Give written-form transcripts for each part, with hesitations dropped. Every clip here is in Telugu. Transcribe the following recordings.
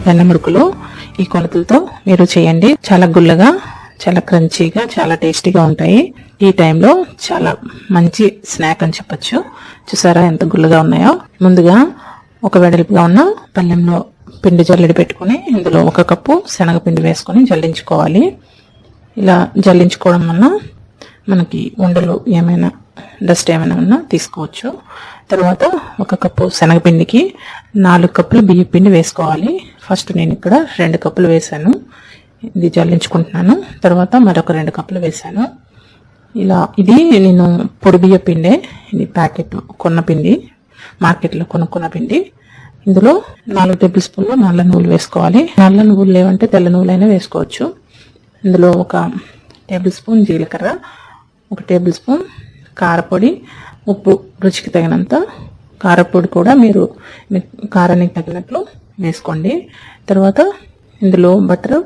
వెన్న మురుకులు ఈ కొలతలతో మీరు చేయండి. చాలా గుల్లగా, చాలా క్రంచీగా, చాలా టేస్టీగా ఉంటాయి. ఈ టైంలో చాలా మంచి స్నాక్ అని చెప్పొచ్చు. చూసారా ఎంత గుల్లగా ఉన్నాయో. ముందుగా ఒక వెడల్పుగా ఉన్న పళ్ళెంలో పిండి జల్లెడ పెట్టుకుని ఇందులో 1 కప్పు శనగపిండి వేసుకొని జల్లించుకోవాలి. ఇలా జల్లించుకోవడం వల్ల మనకి ఉండలు ఏమైనా డస్ట్ ఏమైనా ఉన్నా తీసుకోవచ్చు. తర్వాత 1 కప్పు శనగపిండికి 4 కప్పులు బియ్య పిండి వేసుకోవాలి. ఫస్ట్ నేను ఇక్కడ 2 కప్పులు వేసాను. ఇది జల్లించుకుంటున్నాను. తర్వాత మరొక 2 కప్పులు వేసాను. ఇది నేను పొడి బియ్య పిండే. ఇది ప్యాకెట్ కొన్న పిండి, మార్కెట్లో కొనుక్కున్న పిండి. ఇందులో 4 టేబుల్ స్పూన్లు నల్ల నువ్వులు వేసుకోవాలి. నల్ల నువ్వులు లేవంటే తెల్ల నువ్వులైనా వేసుకోవచ్చు. ఇందులో 1 టేబుల్ స్పూన్ జీలకర్ర, 1 టేబుల్ స్పూన్ కారపొడి, ఉప్పు రుచికి తగినంత. కారపొడి కూడా మీరు కారానికి తగినట్లు వేసుకోండి. తర్వాత ఇందులో బటరు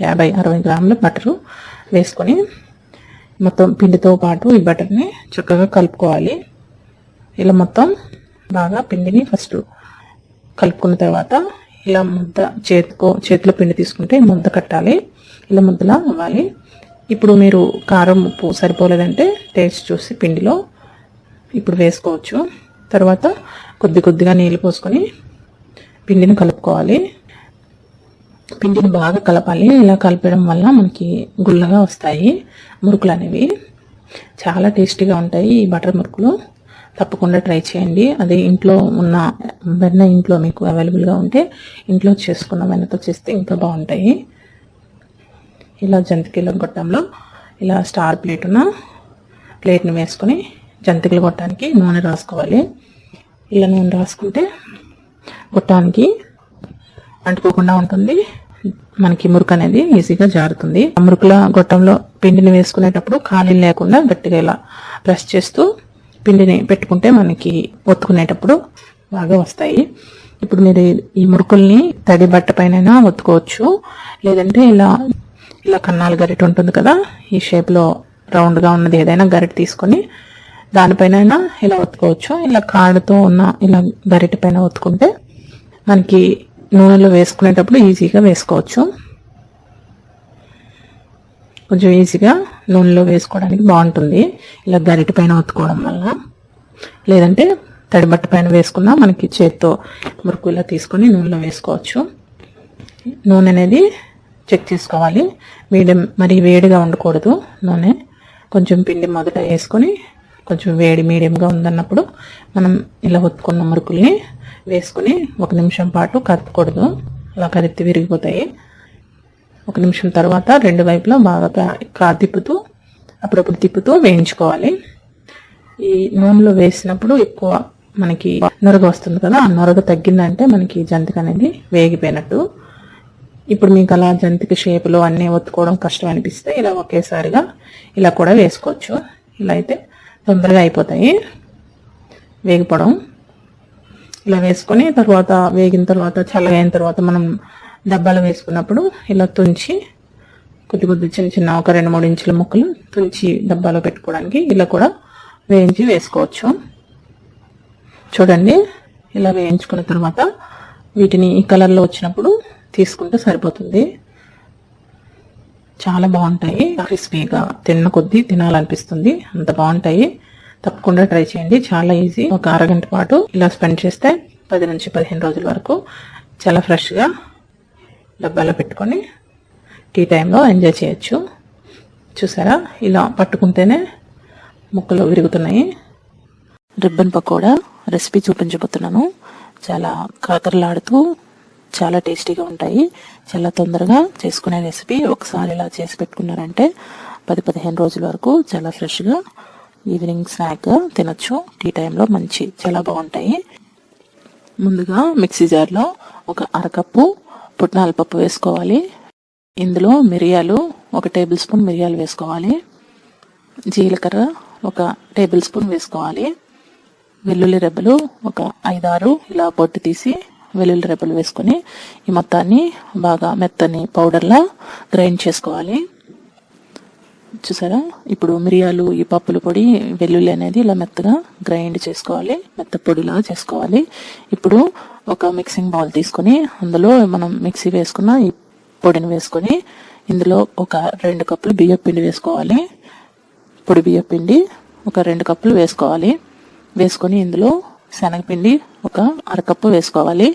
50-60 గ్రాముల బటరు వేసుకొని మొత్తం పిండితో పాటు ఈ బటర్ని చక్కగా కలుపుకోవాలి. ఇలా మొత్తం బాగా పిండిని ఫస్ట్ కలుపుకున్న తర్వాత ఇలా ముద్ద చేతిలో పిండి తీసుకుంటే ముద్ద కట్టాలి. ఇలా ముద్దలా అవ్వాలి. ఇప్పుడు మీరు కారం ఉప్పు సరిపోలేదంటే టేస్ట్ చూసి పిండిలో ఇప్పుడు వేసుకోవచ్చు. తర్వాత కొద్దిగా నీళ్ళు పోసుకొని పిండిని కలుపుకోవాలి. పిండిని బాగా కలపాలి. ఇలా కలపడం వల్ల మనకి గుల్లగా వస్తాయి మురుకులు అనేవి. చాలా టేస్టీగా ఉంటాయి ఈ బటర్ మురుకులు. తప్పకుండా ట్రై చేయండి. అది ఇంట్లో ఉన్న వెన్న ఇంట్లో మీకు అవైలబుల్గా ఉంటే ఇంట్లో చేసుకున్న వెన్నతో చేస్తే ఇంకా బాగుంటాయి. ఇలా జంతికల గొట్టంలో ఇలా స్టార్ ప్లేట్ని వేసుకొని జంతికలు గొట్టానికి నూనె రాసుకోవాలి. ఇలా నూనె రాసుకుంటే గొట్టానికి అంటుకోకుండా ఉంటుంది. మనకి మురుకు అనేది ఈజీగా జారుతుంది. మురుకుల గొట్టంలో పిండిని వేసుకునేటప్పుడు ఖాళీలు లేకుండా గట్టిగా ఇలా ప్రెస్ చేస్తూ పిండిని పెట్టుకుంటే మనకి ఒత్తుకునేటప్పుడు బాగా వస్తాయి. ఇప్పుడు మీరు ఈ మురుకుల్ని తడి బట్ట పైన ఒత్తుకోవచ్చు. లేదంటే ఇలా కన్నాల గరిటె ఉంటుంది కదా, ఈ షేప్లో రౌండ్గా ఉన్నది ఏదైనా గరిటె తీసుకొని దానిపైన ఇలా ఒత్తుకోవచ్చు. ఇలా కాడుతో ఉన్న ఇలా గరిటె పైన ఒత్తుకుంటే మనకి నూనెలో వేసుకునేటప్పుడు ఈజీగా వేసుకోవచ్చు. కొంచెం ఈజీగా నూనెలో వేసుకోవడానికి బాగుంటుంది ఇలా గరిటె పైన ఒత్తుకోవడం వల్ల. లేదంటే తడి బట్ట పైన వేసుకున్నా మనకి చేత్తో మురుకు ఇలా తీసుకొని నూనెలో వేసుకోవచ్చు. నూనె అనేది చెక్ చేసుకోవాలి. మరి వేడిగా ఉండకూడదు నూనె. కొంచెం పిండి మొదట వేసుకొని కొంచెం మీడియంగా ఉందన్నప్పుడు మనం ఇలా ఒత్తుకున్న మురుకుల్ని వేసుకుని 1 నిమిషం పాటు కదపకూడదు. అలా కదిపితే విరిగిపోతాయి. 1 నిమిషం తర్వాత 2 వైపులా బాగా అప్పుడప్పుడు తిప్పుతూ వేయించుకోవాలి. ఈ నూనెలో వేసినప్పుడు ఎక్కువ మనకి నొరగ వస్తుంది కదా, ఆ నొరగ తగ్గిందంటే మనకి జంతిక అనేది వేగిపోయినట్టు. ఇప్పుడు మీకు అలా జంతిక షేపులో అన్నీ ఒత్తుకోవడం కష్టం అనిపిస్తే ఇలా ఒకేసారిగా ఇలా కూడా వేసుకోవచ్చు. ఇలా అయితే తొందరగా అయిపోతాయి వేగిపోవడం. ఇలా వేసుకొని తర్వాత వేగిన తర్వాత చల్లగైన తర్వాత మనం డబ్బాలో వేసుకున్నప్పుడు ఇలా తుంచి కొద్ది చిన్న 1-2-3 ఇంచుల ముక్కలు తుంచి డబ్బాలో పెట్టుకోవడానికి ఇలా కూడా వేయించి వేసుకోవచ్చు. చూడండి, ఇలా వేయించుకున్న తర్వాత వీటిని ఈ కలర్లో వచ్చినప్పుడు తీసుకుంటే సరిపోతుంది. చాలా బాగుంటాయి. క్రిస్పీగా తిన్న కొద్దీ తినాలనిపిస్తుంది, అంత బాగుంటాయి. తప్పకుండా ట్రై చేయండి. చాలా ఈజీ. 1 అరగంట పాటు ఇలా స్పెండ్ చేస్తే 10 నుంచి 15 రోజుల వరకు చాలా ఫ్రెష్గా డబ్బాలో పెట్టుకొని టీ టైంలో ఎంజాయ్ చేయొచ్చు. చూసారా, ఇలా పట్టుకుంటేనే ముక్కలు విరుగుతున్నాయి. రిబ్బన్ పకోడా రెసిపీ చూపించబోతున్నాను. చాలా కాకరలాడుతూ చాలా టేస్టీగా ఉంటాయి. చాలా తొందరగా చేసుకునే రెసిపీ. ఒకసారి ఇలా చేసి పెట్టుకున్నారంటే 10-15 రోజుల వరకు చాలా ఫ్రెష్గా ఈవినింగ్ స్నాక్ తినొచ్చు. టీ టైంలో చాలా బాగుంటాయి. ముందుగా మిక్సీ జార్లో 1 అరకప్పు పుట్నాల పప్పు వేసుకోవాలి. ఇందులో మిరియాలు 1 టేబుల్ స్పూన్ మిరియాలు వేసుకోవాలి. జీలకర్ర 1 టేబుల్ స్పూన్ వేసుకోవాలి. వెల్లుల్లి రెబ్బలు 5-6 ఇలా పొట్టు తీసి వెల్లుల్లి రెబ్బలు వేసుకొని ఈ మొత్తాన్ని బాగా మెత్తని పౌడర్లా గ్రైండ్ చేసుకోవాలి. చూసారా, ఇప్పుడు మిరియాలు, ఈ పప్పుల పొడి, వెల్లుల్లి అనేది ఇలా మెత్తగా గ్రైండ్ చేసుకోవాలి, మెత్త పొడిలాగా చేసుకోవాలి. ఇప్పుడు ఒక మిక్సింగ్ బౌల్ తీసుకొని అందులో మనం మిక్సీ వేసుకున్న ఈ పొడిని వేసుకొని ఇందులో ఒక 2 కప్పులు బియ్యం పిండి వేసుకోవాలి. పొడి బియ్యం పిండి ఒక 2 కప్పులు వేసుకోవాలి. వేసుకొని ఇందులో శనగపిండి ఒక 1/2 కప్పు వేసుకోవాలి.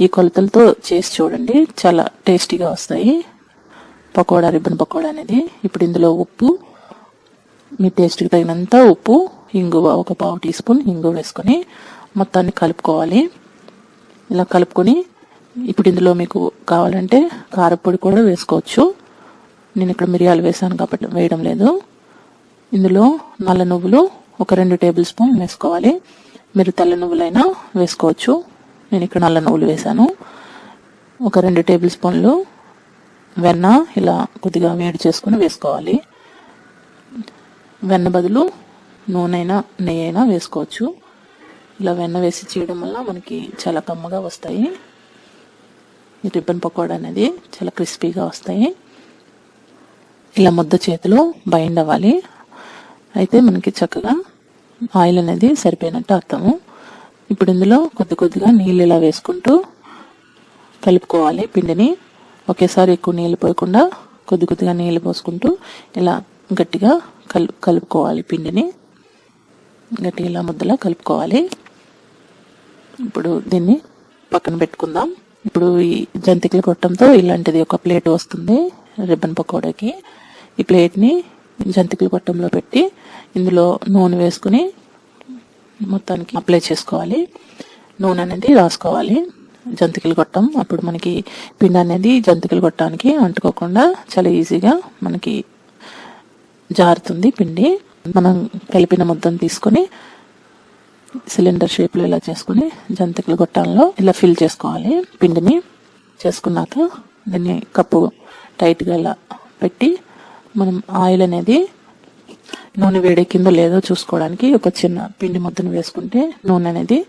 ఈ కొలతలతో చేసి చూడండి, చాలా టేస్టీగా వస్తాయి పకోడా, రిబ్బన్ పకోడా అనేది. ఇప్పుడు ఇందులో ఉప్పు, మీ టేస్ట్కి తగినంత ఉప్పు, ఇంగువ ఒక 1/2 టీ స్పూన్ ఇంగువ వేసుకొని మొత్తాన్ని కలుపుకోవాలి. ఇలా కలుపుకొని ఇప్పుడు ఇందులో మీకు కావాలంటే కారపొడి కూడా వేసుకోవచ్చు. నేను ఇక్కడ మిరియాలు వేసాను కాబట్టి వేయడం లేదు. ఇందులో నల్ల నువ్వులు ఒక 2 టేబుల్ స్పూన్ వేసుకోవాలి. మీరు తెల్ల నువ్వులైనా వేసుకోవచ్చు. నేను ఇక్కడ నల్ల నువ్వులు వేసాను. ఒక 2 టేబుల్ స్పూన్లు వెన్న ఇలా కొద్దిగా వేడి చేసుకుని వేసుకోవాలి. వెన్న బదులు నూనె అయినా నెయ్యి అయినా వేసుకోవచ్చు. ఇలా వెన్న వేసి చేయడం వల్ల మనకి చాలా కమ్మగా వస్తాయి. ఈ రిబ్బన్ పకోడా అనేది చాలా క్రిస్పీగా వస్తాయి. ఇలా ముద్ద చేతిలో బైండ్ అవ్వాలి. అయితే మనకి చక్కగా ఆయిల్ అనేది సరిపోయినట్టు అర్థము. ఇప్పుడు ఇందులో కొద్దిగా నీళ్ళు ఇలా వేసుకుంటూ కలుపుకోవాలి పిండిని. ఒకేసారి ఎక్కువ నీళ్ళు పోయకుండా కొద్దిగా నీళ్ళు పోసుకుంటూ ఇలా గట్టిగా కలుపుకోవాలి పిండిని. గట్టిగా ఇలా ముద్దలా కలుపుకోవాలి. ఇప్పుడు దీన్ని పక్కన పెట్టుకుందాం. ఇప్పుడు ఈ జంతికల గొట్టంతో ఇలాంటిది ఒక ప్లేట్ వస్తుంది రిబ్బన్ పకోడాకి. ఈ ప్లేట్ని జంతికల గొట్టంలో పెట్టి ఇందులో నూనె వేసుకుని మొత్తానికి అప్లై చేసుకోవాలి. నూనె అనేది రాసుకోవాలి జంతికల గొట్టం. అప్పుడు మనకి పిండి అనేది జంతికల గొట్టానికి అంటుకోకుండా చాలా ఈజీగా మనకి జారుతుంది పిండి. మనం కలిపిన ముద్దను తీసుకొని సిలిండర్ షేప్లో ఇలా చేసుకుని జంతికల గొట్టంలో ఇలా ఫిల్ చేసుకోవాలి. పిండిని చేసుకున్నాక దీన్ని కప్పు టైట్గా ఇలా పెట్టి మనం ఆయిల్ అనేది నూనె వేడెక్కిందో లేదో చూసుకోవడానికి ఒక చిన్న పిండి ముద్దను వేసుకుంటే నూనె అనేది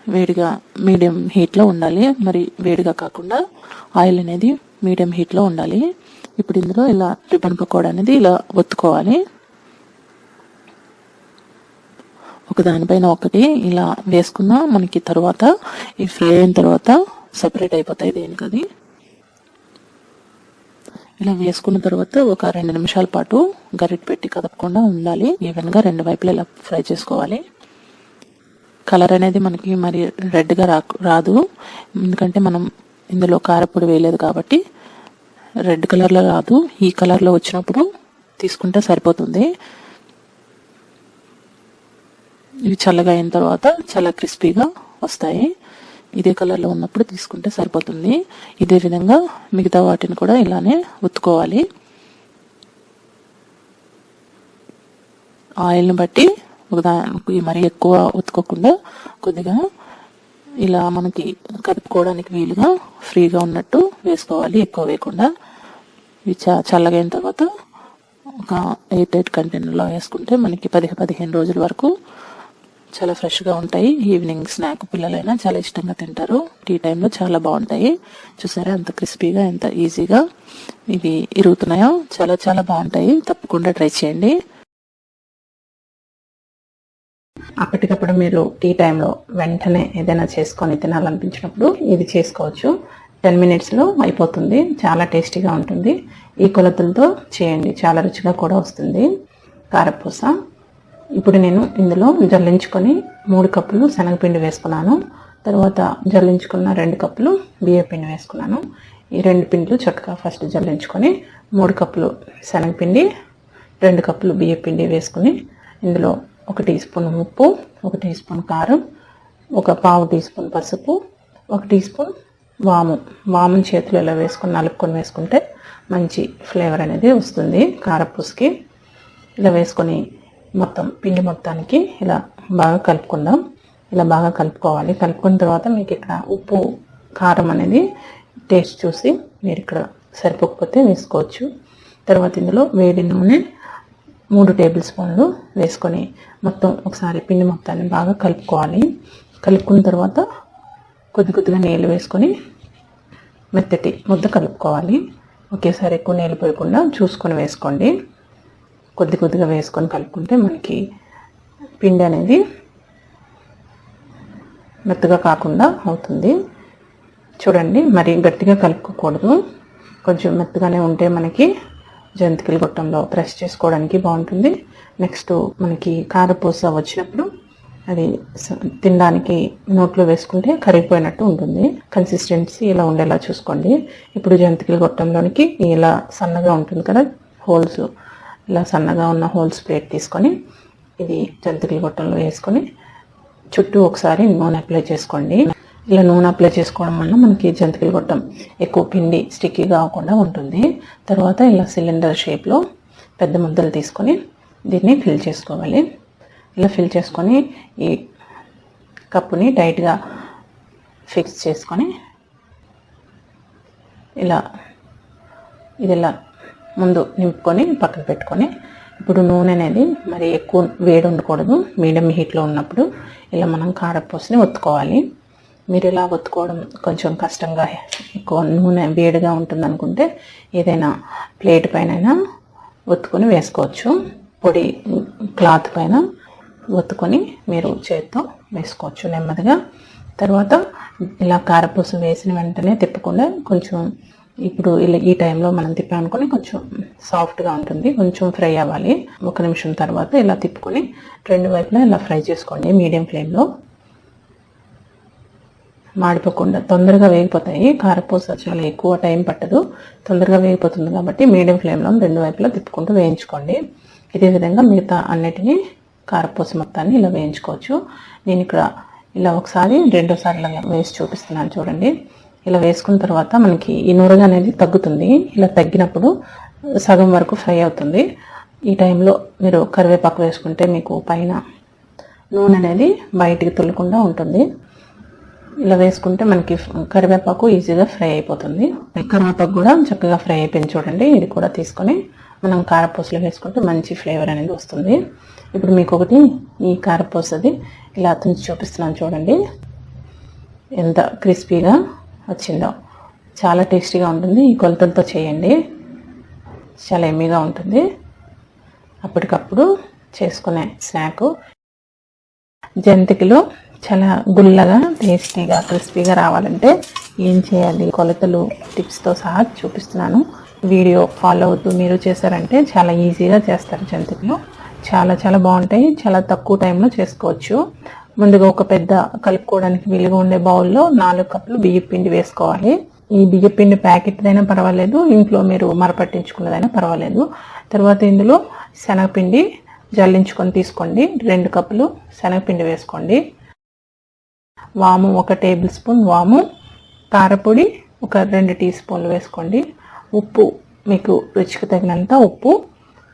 వేడిగా మీడియం హీట్లో ఉండాలి. మరి వేడిగా కాకుండా ఆయిల్ అనేది మీడియం హీట్లో ఉండాలి. ఇప్పుడు ఇందులో ఇలా రిబ్బన్ పకోడా అనేది ఇలా ఒత్తుకోవాలి. ఒక దానిపైన ఒకటి ఇలా వేసుకున్నా మనకి తర్వాత ఈ ఫ్రై అయిన తర్వాత సపరేట్ అయిపోతాయి దేనికది. ఇలా వేసుకున్న తర్వాత ఒక 2 నిమిషాల పాటు గరిటె పెట్టి కదపకుండా ఉండాలి. ఈవెన్గా 2 వైపులా ఇలా ఫ్రై చేసుకోవాలి. కలర్ అనేది మనకి మరి రెడ్గా రాదు, ఎందుకంటే మనం ఇందులో కారపొడి వేయలేదు కాబట్టి రెడ్ కలర్లో రాదు. ఈ కలర్లో వచ్చినప్పుడు తీసుకుంటే సరిపోతుంది. ఇవి చల్లగా అయిన తర్వాత చాలా క్రిస్పీగా వస్తాయి. ఇదే కలర్లో ఉన్నప్పుడు తీసుకుంటే సరిపోతుంది. ఇదే విధంగా మిగతా వాటిని కూడా ఇలానే ఉత్తుకోవాలి. ఆయిల్ని బట్టి ఒకదానికి మరీ ఎక్కువ ఉత్తుకోకుండా కొద్దిగా ఇలా మనకి కలుపుకోవడానికి వీలుగా ఫ్రీగా ఉన్నట్టు వేసుకోవాలి, ఎక్కువ వేయకుండా. ఇవి చల్లగా అయిన తర్వాత ఒక 8 కంటైనర్లో వేసుకుంటే మనకి 10-15 రోజుల వరకు చాలా ఫ్రెష్గా ఉంటాయి. ఈవినింగ్ స్నాక్ పిల్లలైనా చాలా ఇష్టంగా తింటారు. టీ టైంలో చాలా బాగుంటాయి. చూసారా ఎంత క్రిస్పీగా, ఎంత ఈజీగా ఇవి ఇరుగుతున్నాయో. చాలా చాలా బాగుంటాయి. తప్పకుండా ట్రై చేయండి. అప్పటికప్పుడు మీరు టీ టైంలో వెంటనే ఏదైనా చేసుకొని తినాలనిపించినప్పుడు ఇది చేసుకోవచ్చు. 10 మినిట్స్లో అయిపోతుంది. చాలా టేస్టీగా ఉంటుంది. ఈ కొలతలతో చేయండి, చాలా రుచిగా కూడా వస్తుంది కారపూస. ఇప్పుడు నేను ఇందులో జల్లించుకొని 3 కప్పులు శనగపిండి వేసుకున్నాను. తర్వాత జల్లించుకున్న 2 కప్పులు బియ్య పిండి వేసుకున్నాను. ఈ 2 పిండిలు చక్కగా ఫస్ట్ జల్లించుకొని 3 కప్పులు శనగపిండి, 2 కప్పులు బియ్య పిండి వేసుకుని ఇందులో 1 టీ స్పూన్ ఉప్పు, 1 టీ స్పూన్ కారం, ఒక 1/2 టీ స్పూన్ పసుపు, 1 టీ స్పూన్ వాముని చేతులు ఇలా వేసుకొని నలుపుకొని వేసుకుంటే మంచి ఫ్లేవర్ అనేది వస్తుంది కారపూసకి. ఇలా వేసుకొని మొత్తం పిండి మొత్తానికి ఇలా బాగా కలుపుకుందాం. ఇలా బాగా కలుపుకోవాలి. కలుపుకున్న తర్వాత మీకు ఇక్కడ ఉప్పు కారం అనేది టేస్ట్ చూసి మీరు ఇక్కడ సరిపోకపోతే వేసుకోవచ్చు. తర్వాత ఇందులో వేడి నూనె 3 టేబుల్ స్పూన్లు వేసుకొని మొత్తం ఒకసారి పిండి మొత్తాన్ని బాగా కలుపుకోవాలి. కలుపుకున్న తర్వాత కొద్దిగా నీళ్ళు వేసుకొని మెత్తటి ముద్ద కలుపుకోవాలి. ఒకేసారి ఎక్కువ నీళ్ళు పోయకుండా చూసుకొని వేసుకోండి. కొద్ది కొద్దిగా వేసుకొని కలుపుకుంటే మనకి పిండి అనేది మెత్తగా కాకుండా అవుతుంది. చూడండి, మరి గట్టిగా కలుపుకోకూడదు, కొంచెం మెత్తగానే ఉంటే మనకి జంతికల గొట్టంలో ప్రెస్ చేసుకోవడానికి బాగుంటుంది. నెక్స్ట్ మనకి కారపూస వచ్చినప్పుడు అది తినడానికి నోట్లో వేసుకుంటే కరిగిపోయినట్టు ఉంటుంది. కన్సిస్టెన్సీ ఇలా ఉండేలా చూసుకోండి. ఇప్పుడు జంతికల గొట్టంలోనికి ఇలా సన్నగా ఉంటుంది కదా హోల్స్, ఇలా సన్నగా ఉన్న హోల్స్ ప్లేట్ తీసుకొని ఇది జంతికల గొట్టంలో వేసుకొని చుట్టూ ఒకసారి నూనె అప్లై చేసుకోండి. ఇలా నూనె అప్లై చేసుకోవడం వల్ల మనకి జంతికల గొట్టం ఎక్కువ పిండి స్టిక్కీగా అవ్వకుండా ఉంటుంది. తర్వాత ఇలా సిలిండర్ షేప్లో పెద్ద ముద్దలు తీసుకొని దీన్ని ఫిల్ చేసుకోవాలి. ఇలా ఫిల్ చేసుకొని ఈ కప్పుని టైట్గా ఫిక్స్ చేసుకొని ఇలా ముందు నింపుకొని పక్కన పెట్టుకొని, ఇప్పుడు నూనె అనేది మరి ఎక్కువ వేడి ఉండకూడదు, మీడియం హీట్లో ఉన్నప్పుడు ఇలా మనం కారపూసని ఒత్తుకోవాలి. మీరు ఇలా ఒత్తుకోవడం కొంచెం కష్టంగా, ఎక్కువ నూనె వేడిగా ఉంటుంది అనుకుంటే ఏదైనా ప్లేట్ పైన ఒత్తుకొని వేసుకోవచ్చు. పొడి క్లాత్ పైన ఒత్తుకొని మీరు చేత్తో వేసుకోవచ్చు నెమ్మదిగా. తర్వాత ఇలా కారపూస వేసిన వెంటనే తిప్పకుండా కొంచెం, ఇప్పుడు ఇలా ఈ టైంలో మనం తిప్పామనుకొని కొంచెం సాఫ్ట్గా ఉంటుంది, కొంచెం ఫ్రై అవ్వాలి. 1 నిమిషం తర్వాత ఇలా తిప్పుకొని 2 వైపులా ఇలా ఫ్రై చేసుకోండి మీడియం ఫ్లేమ్లో. మాడిపోకుండా తొందరగా వేగిపోతాయి. కారపూస చాలా ఎక్కువ టైం పట్టదు, తొందరగా వేగిపోతుంది కాబట్టి మీడియం ఫ్లేమ్లో 2 వైపులా తిప్పుకుంటూ వేయించుకోండి. ఇదే విధంగా మిగతా అన్నిటినీ కారపూస మొత్తాన్ని ఇలా వేయించుకోవచ్చు. నేను ఇక్కడ ఇలా ఒకసారి రెండోసారి ఇలా వేసి చూపిస్తున్నాను చూడండి. ఇలా వేసుకున్న తర్వాత మనకి ఈ నురగ అనేది తగ్గుతుంది. ఇలా తగ్గినప్పుడు సగం వరకు ఫ్రై అవుతుంది. ఈ టైంలో మీరు కరివేపాకు వేసుకుంటే మీకు పైన నూనె అనేది బయటికి తుల్లకుండా ఉంటుంది. ఇలా వేసుకుంటే మనకి కరివేపాకు ఈజీగా ఫ్రై అయిపోతుంది. కరివేపాకు కూడా చక్కగా ఫ్రై అయిపోయింది చూడండి. ఇది కూడా తీసుకొని మనం కారపూసలో వేసుకుంటే మంచి ఫ్లేవర్ అనేది వస్తుంది. ఇప్పుడు మీకు ఒకటి ఈ కారపూసది ఇలా తుంచి చూపిస్తున్నాను చూడండి, ఎంత క్రిస్పీగా వచ్చిందో. చాలా టేస్టీగా ఉంటుంది. ఈ కొలతలతో చేయండి, చాలా ఎమ్మీగా ఉంటుంది. అప్పటికప్పుడు చేసుకునే స్నాక్. జంతికలు చాలా గుల్లగా టేస్టీగా క్రిస్పీగా రావాలంటే ఏం చేయాలి, కొలతలు టిప్స్తో సహా చూపిస్తున్నాను. వీడియో ఫాలో అవుతూ మీరు చేశారంటే చాలా ఈజీగా చేస్తారు. జంతికలు చాలా చాలా బాగుంటాయి. చాలా తక్కువ టైంలో చేసుకోవచ్చు. ముందుగా ఒక పెద్ద కలుపుకోవడానికి వీలుగా ఉండే బౌల్లో 4 కప్పులు బియ్యం పిండి వేసుకోవాలి. ఈ బియ్యం పిండి ప్యాకెట్దైనా పర్వాలేదు, ఇంట్లో మీరు మరపట్టించుకున్నదైనా పర్వాలేదు. తర్వాత ఇందులో శనగపిండి జల్లించుకొని తీసుకోండి. 2 కప్పులు శనగపిండి వేసుకోండి. వాము 1 టేబుల్ స్పూన్ వాము, కారపొడి ఒక 2 టీ స్పూన్లు వేసుకోండి. ఉప్పు మీకు రుచికి తగినంత ఉప్పు,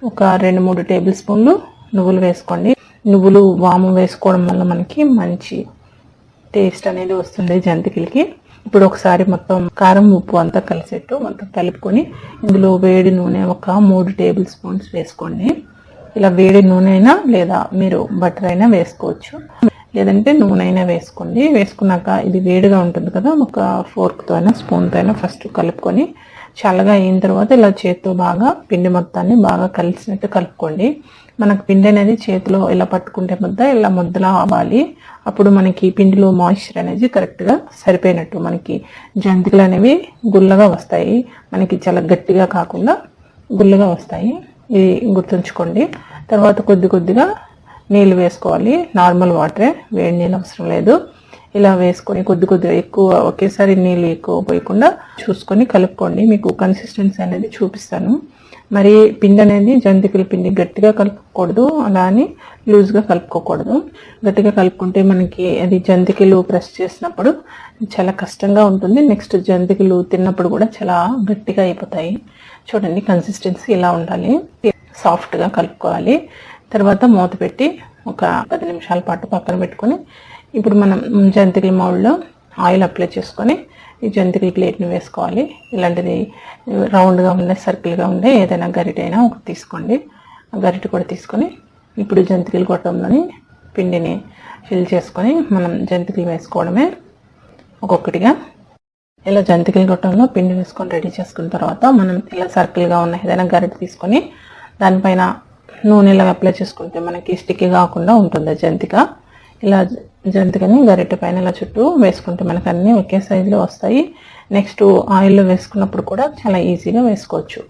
ఒక 2-3 టేబుల్ స్పూన్లు నువ్వులు వేసుకోండి. నువ్వులు వాము వేసుకోవడం వల్ల మనకి మంచి టేస్ట్ అనేది వస్తుంది జంతికలకి. ఇప్పుడు ఒకసారి మొత్తం కారం ఉప్పు అంతా కలిసేట్టు మొత్తం కలుపుకొని ఇందులో వేడి నూనె ఒక 3 టేబుల్ స్పూన్స్ వేసుకోండి. ఇలా వేడి నూనె అయినా లేదా మీరు బటర్ అయినా వేసుకోవచ్చు, లేదంటే నూనె అయినా వేసుకోండి. వేసుకున్నాక ఇది వేడిగా ఉంటుంది కదా, ఒక ఫోర్క్తో అయినా స్పూన్తో అయినా ఫస్ట్ కలుపుకొని చల్లగా అయిన తర్వాత ఇలా చేతితో బాగా పిండి మొత్తాన్ని బాగా కలిసినట్టు కలుపుకోండి. మనకు పిండి అనేది చేతిలో ఇలా పట్టుకుంటే ఇలా ముద్దలా అవ్వాలి. అప్పుడు మనకి పిండిలో మాయిశ్చర్ అనేది కరెక్ట్గా సరిపోయినట్టు మనకి జంతికలు అనేవి గుల్లగా వస్తాయి. మనకి చాలా గట్టిగా కాకుండా గుల్లగా వస్తాయి. ఇది గుర్తుంచుకోండి. తర్వాత కొద్ది కొద్దిగా నీళ్ళు వేసుకోవాలి. నార్మల్ వాటరే, వేడి నీళ్ళు అవసరం లేదు. ఇలా వేసుకొని కొద్ది కొద్దిగా ఎక్కువ ఒకేసారి నీళ్ళు ఎక్కువ పోయకుండా చూసుకొని కలుపుకోండి. మీకు కన్సిస్టెన్సీ అనేది చూపిస్తాను. మరి పిండి అనేది జంతికల పిండి గట్టిగా కలుపుకోకూడదు, అలా అని లూజ్గా కలుపుకోకూడదు. గట్టిగా కలుపుకుంటే మనకి అది జంతికలు ప్రెస్ చేసినప్పుడు చాలా కష్టంగా ఉంటుంది. నెక్స్ట్ జంతికలు తిన్నప్పుడు కూడా చాలా గట్టిగా అయిపోతాయి. చూడండి, కన్సిస్టెన్సీ ఇలా ఉండాలి, సాఫ్ట్గా కలుపుకోవాలి. తర్వాత మూత పెట్టి ఒక 10 నిమిషాల పాటు పక్కన పెట్టుకొని ఇప్పుడు మనం జంతికల మౌల్డ్లో ఆయిల్ అప్లై చేసుకొని ఈ జంతికల ప్లేట్ని వేసుకోవాలి. ఇలాంటిది రౌండ్గా ఉండే సర్కిల్గా ఉండే ఏదైనా గరిటె అయినా ఒకటి తీసుకోండి. ఆ గరిటె కూడా తీసుకొని ఇప్పుడు జంతికల గొట్టంలోని పిండిని ఫిల్ చేసుకొని మనం జంతికలు వేసుకోవడమే ఒక్కొక్కటిగా. ఇలా జంతికల గొట్టంలో పిండి వేసుకొని రెడీ చేసుకున్న తర్వాత మనం ఇలా సర్కిల్గా ఉన్న ఏదైనా గరిటె తీసుకొని దానిపైన నూనె ఇలా అప్లై చేసుకుంటే మనకి స్టిక్కీ కాకుండా ఉంటుంది జంతిక. ఇలా జంతికని గరిటె పైన ఇలా చుట్టూ వేసుకుంటే మనకు అన్నీ ఒకే సైజులో వస్తాయి. నెక్స్ట్ ఆయిల్లో వేసుకున్నప్పుడు కూడా చాలా ఈజీగా వేసుకోవచ్చు.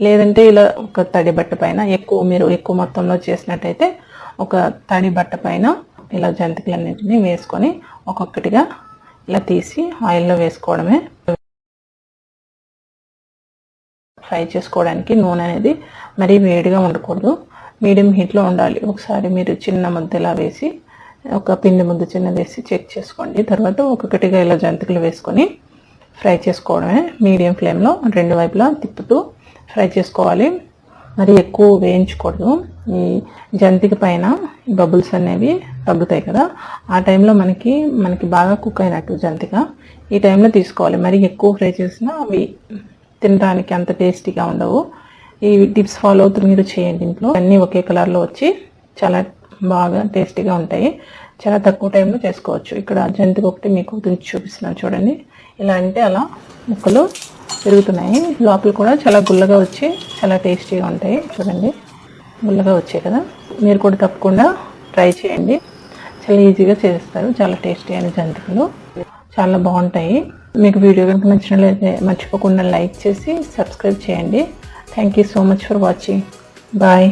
లేదంటే ఇలా ఒక తడి బట్ట పైన మీరు ఎక్కువ మొత్తంలో చేసినట్టయితే ఒక తడి బట్ట పైన ఇలా జంతికలన్నింటినీ వేసుకొని ఒక్కొక్కటిగా ఇలా తీసి ఆయిల్లో వేసుకోవడమే. ఫ్రై చేసుకోవడానికి నూనె అనేది మరీ వేడిగా ఉండకూడదు, మీడియం హీట్లో ఉండాలి. ఒకసారి మీరు చిన్న ముద్దలా వేసి ఒక పిండి ముద్ద చిన్నది వేసి చెక్ చేసుకోండి. తర్వాత ఒక్కొక్కటిగా ఇలా జంతికలు వేసుకొని ఫ్రై చేసుకోవడమే. మీడియం ఫ్లేమ్లో 2 వైపులా తిప్పుతూ ఫ్రై చేసుకోవాలి. మరి ఎక్కువ వేయించకూడదు. ఈ జంతిక పైన బబుల్స్ అనేవి తగ్గుతాయి కదా, ఆ టైంలో మనకి బాగా కుక్ అయినట్టు జంతిక ఈ టైంలో తీసుకోవాలి. మరి ఎక్కువ ఫ్రై చేసినా అవి తినడానికి అంత టేస్టీగా ఉండవు. ఈ టిప్స్ ఫాలో అవుతూ మీరు చేయండి. ఇంట్లో అన్నీ ఒకే కలర్లో వచ్చి చాలా బాగా టేస్టీగా ఉంటాయి. చాలా తక్కువ టైంలో చేసుకోవచ్చు. ఇక్కడ జంతిక ఒకటి మీకు చూపిస్తున్నాను చూడండి. ఇలా అంటే అలా ముక్కలు పెరుగుతున్నాయి. లోపల కూడా చాలా గుల్లగా వచ్చి చాలా టేస్టీగా ఉంటాయి. చూడండి గుల్లగా వచ్చాయి కదా. మీరు కూడా తప్పకుండా ట్రై చేయండి. చాలా ఈజీగా చేస్తారు. చాలా టేస్టీ అయిన జంతికలు చాలా బాగుంటాయి. మీకు వీడియో కనుక నచ్చినట్లయితే మర్చిపోకుండా లైక్ చేసి సబ్స్క్రైబ్ చేయండి. Thank you so much for watching. Bye.